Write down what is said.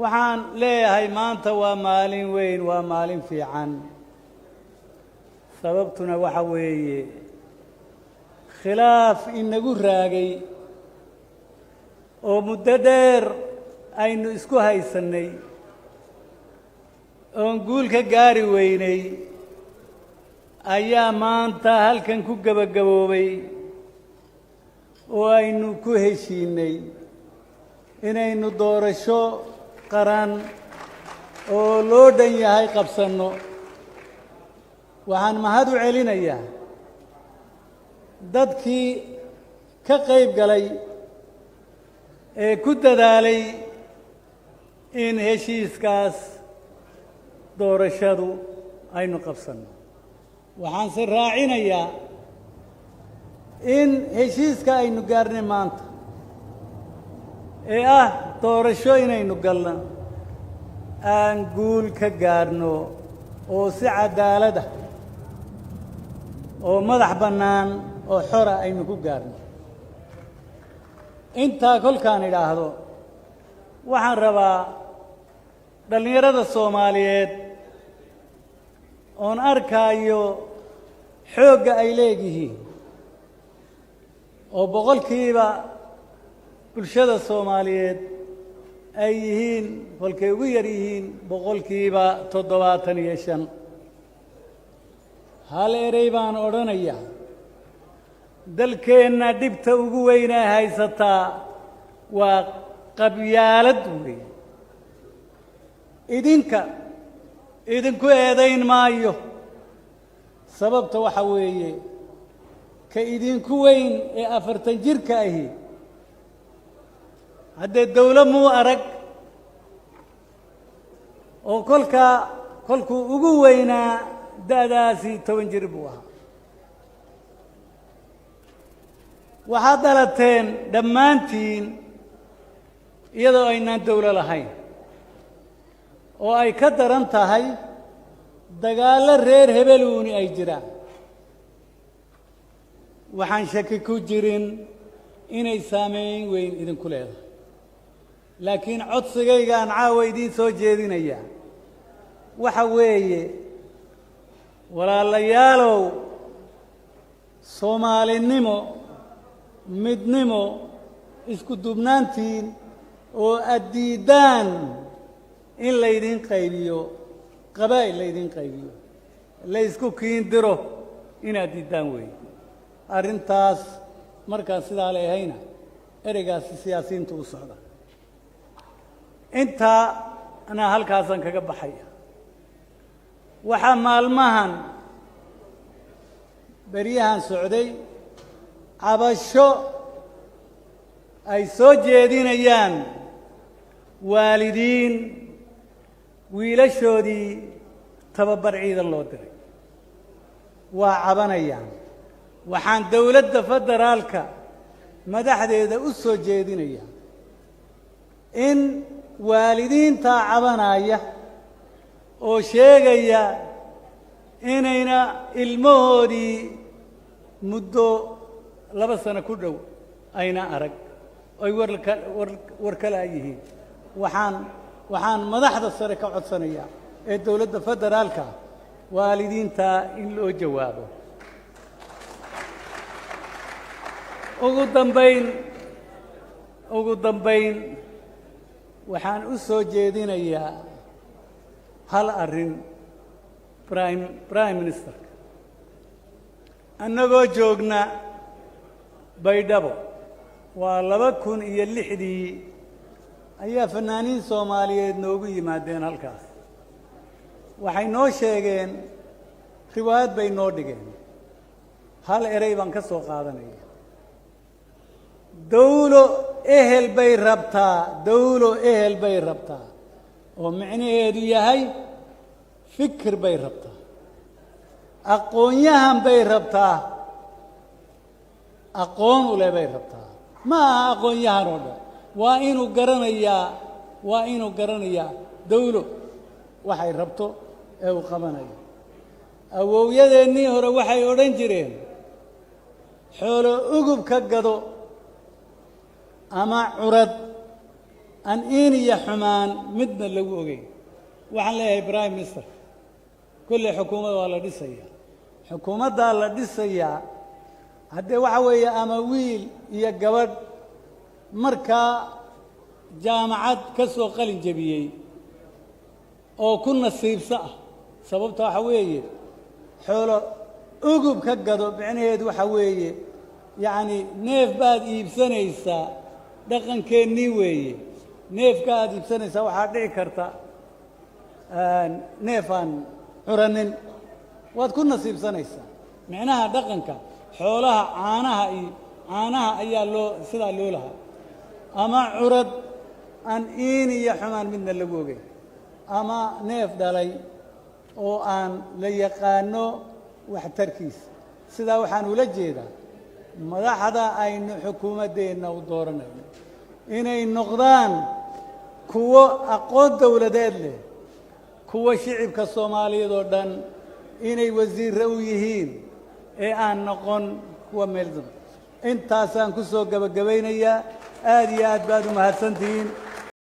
waxaan leeyahay maanta waa maalin weyn waa maalin fiican sababtuna waxa weeye khilaaf inagu raagay oo muddo dheer aynu isku haysanay oo guul ka gaari weynay ayaa maanta halkan ku gabagaboobay oo aynu ku heshiinay inaynu doorasho qaran oo loo dhan yahay qabsanno waxaan mahad u celinayaa dadkii ka qayb galay ee ku dadaalay in heshiiskaas doorashadu aynu qabsanno waxaan se raacinayaa in heshiiska aynu gaarnay maanta ee ah doorasho inaynu galno aan guul ka gaarno oo si cadaalad ah oo madax bannaan oo xora aynu ku gaarno intaa kolkaan idhaahdo waxaan rabaa dhallinyarada Soomaaliyeed oon arkaayo xoogga ay leeyihiin oo boqolkiiba bulshada Soomaaliyeed ay yihiin kolkay ugu yar yihiin boqolkiiba 75 hal erey baan odhanayaa dalkeenna dhibta ugu weyn ee haysataa waa qabyaalad weyn idinku eedayn maayo sababta waxa weeye ka idinku weyn ee 40 jirka ahi haddee dawlad muu arag oo kolkuu ugu weynaa da'daasi 10 jir buu ahaa waxaad dhalateen dhammaantiin iyadoo aynaan dawlo lahayn oo ay ka daran tahay dagaallo reer hebeluuni ay jiraan waxaan shaki ku jirin inay saameyn weyn idinku leedahay laakiin codsigaygaan caawa idiin soo jeedinayaa waxa weeye walaalayaalow soomaalinimo midnimo isku dubnaantiin oo addiidaan in laydin qaybiyo qabaa'il laydin qaybiyo laysku kiindiro inaad diidaan weeye arrintaas markaan sidaa leehayna ereygaasi siyaasiyiinta u socda intaa anaa halkaasaan kaga baxaya waxaa maalmahan beryahan socday cabasho ay soo jeedinayaan waalidiin wiilashoodii tababar ciidan loo diray waa cabanayaan waxaan dawladda federaalka madaxdeeda u soo jeedinayaa in waalidiinta cabanaya oo sheegaya inayna ilmahoodii muddo 2 sano ku dhow ayna arag ay war kale yihiin waxaan madaxda sare ka codsanayaa ee dawladda federaalka waalidiinta in loo jawaabo ugu dambayn waxaan u soo jeedinayaa hal arrin prime minister annagoo joogna baydhabo waa 2006 ayaa fanaaniin Soomaaliyeed noogu yimaadeen halkaas waxay noo sheegeen riwaayad bay noo dhigeen hal erey baan ka soo qaadanaya dawlo ehel bay rabtaa oo micnaheedu yahay fikir bay rabtaa aqoon-yahan bay rabtaa aqoon u leh bay rabtaa ma aha aqoon-yahan oo dhan waa inuu garanayaa dawlo waxay rabto ee uu qabanayo awowyadeennii hore waxay odhan jireen xoolo ugub ka gado ama curad aan iin iyo xumaan midna lagu ogeyn waxaan leeyahay prime minister kulle xukuumadda waa la dhisayaa xukuumaddaa la dhisayaa haddee waxa weeye ama wiil iyo gabadh markaa jaamacad ka soo qalin jebiyey oo ku nasiibso ah sababta waxa weeye xoolo ugub ka gado micnaheedu waxa weeye yacni neef baad iibsanaysaa dhaqankeennii weeye neefka aad iibsanaysaa waxaa dhici karta neef aan curanin waad ku nasiibsanaysaa micnaha dhaqanka xoolaha caanaha ayaa sidaa loo lahaa ama curad aan iin iyo xumaan midna lagu ogeyn ama neef dhalay oo aan la yaqaano waxtarkiisa sidaa waxaan ula jeedaa madaxda aynu xukuumaddeenna u dooranayno inay noqdaan kuwo aqoon dawladeed leh kuwo shicibka soomaaliyeed oo dhan inay wasiirre u yihiin ee aan noqon kuwa meel daba intaasaan ku soo gebagabaynayaa aad iyo aad baad u mahadsantihiin